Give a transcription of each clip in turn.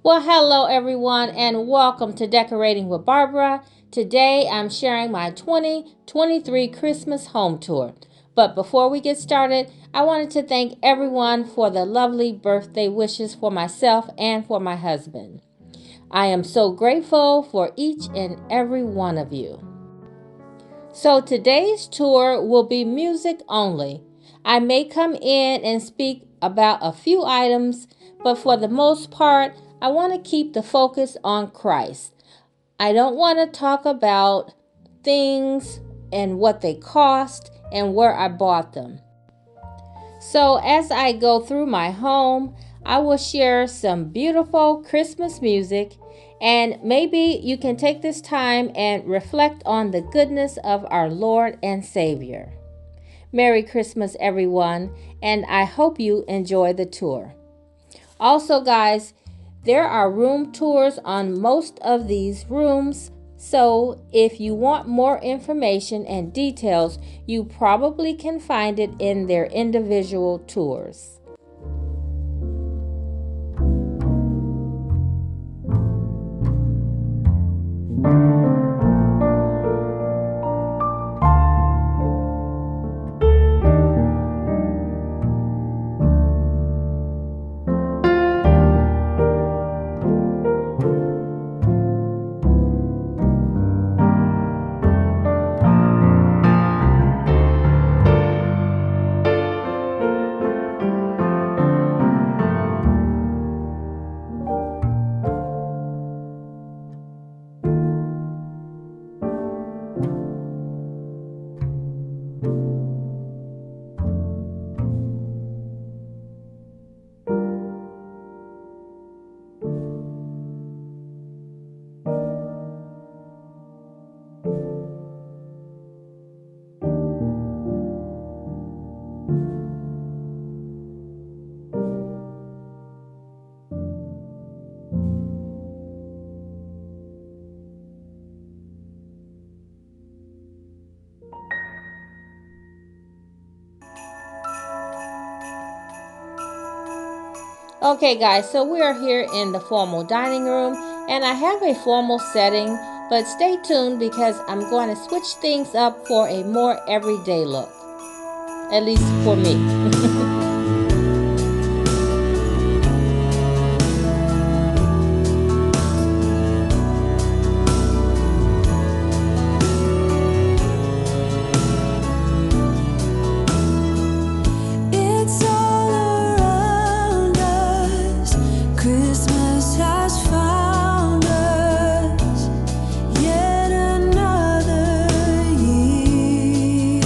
Well, hello everyone, and welcome to Decorating with Barbara. Today I'm sharing my 2023 Christmas home tour. But before we get started, I wanted to thank everyone for the lovely birthday wishes for myself and for my husband. I am so grateful for each and every one of you. So today's tour will be music only. I may come in and speak about a few items, but for the most part, I want to keep the focus on Christ. I don't want to talk about things and what they cost and where I bought them. So as I go through my home, I will share some beautiful Christmas music, and maybe you can take this time and reflect on the goodness of our Lord and Savior. Merry Christmas, everyone, and I hope you enjoy the tour. Also, guys, there are room tours on most of these rooms, so if you want more information and details, you probably can find it in their individual tours. Okay, guys, so we are here in the formal dining room, and I have a formal setting, but stay tuned because I'm going to switch things up for a more everyday look, at least for me. It's all around us. Christmas has found us. Yet another year.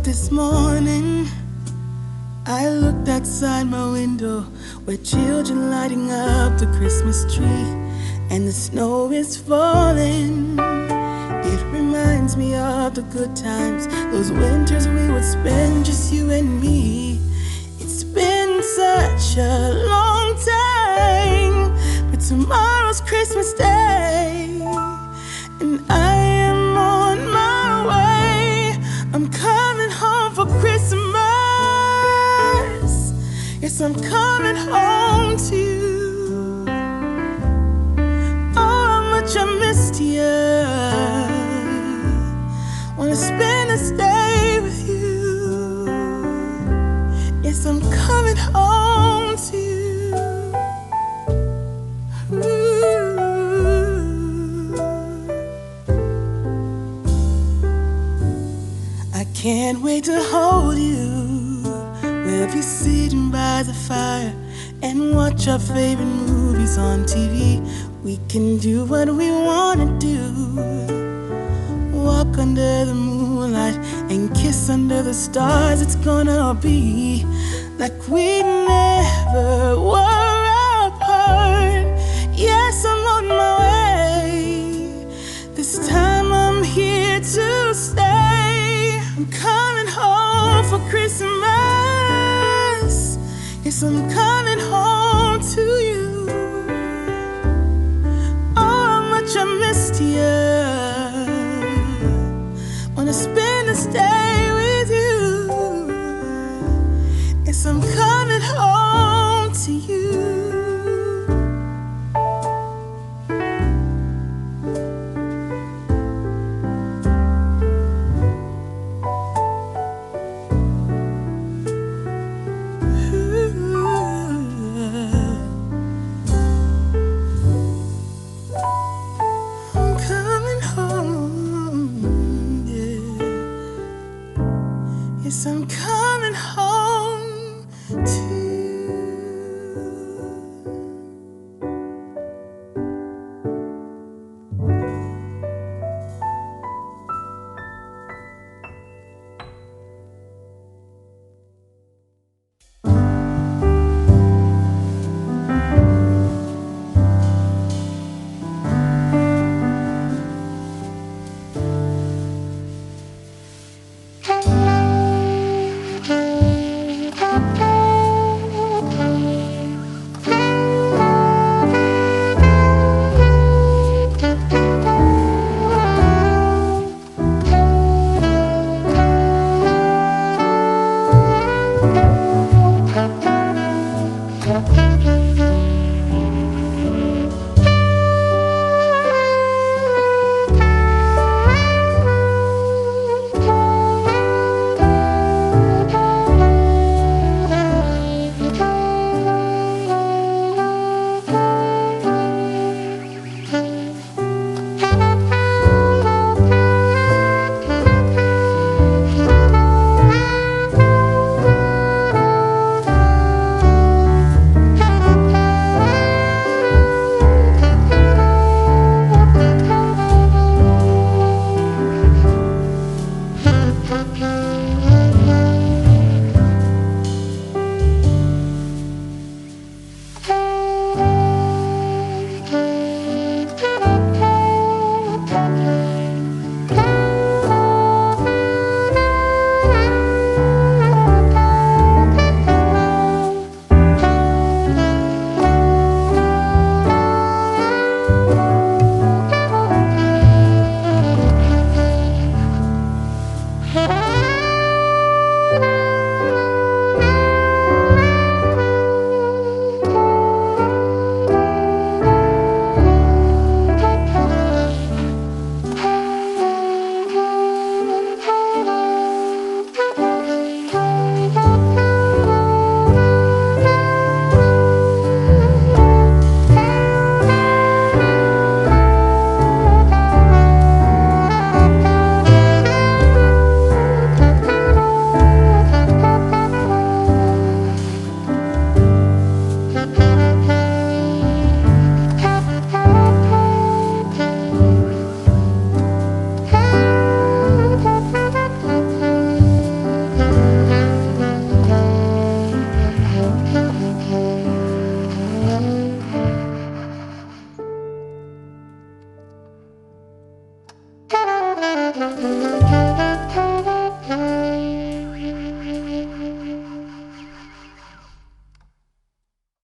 this morning, I looked outside my window where children lighting up the Christmas tree, and the snow is falling. It reminds me of the good times, those winters we would spend just you and me. It's been such a long time, but tomorrow's Christmas Day, and I am on my way. I'm coming home for Christmas. Yes, I'm coming home to you. Oh, how much I missed you. Wanna spend this day with you. Yes, I'm coming home to you. Ooh. I can't wait to hold you. We'll be sitting by the fire and watch our favorite movies on TV. We can do what we wanna do. Walk under the moonlight and kiss under the stars. It's gonna be like we never were apart. Yes, I'm on my way. This time I'm here to stay. I'm coming home for Christmas. Yes, I'm coming home to you. Oh, how much I missed you. Wanna spend this day with you. Yes, I'm coming home to you. I'm coming home, yeah. Yes, I'm coming home to you.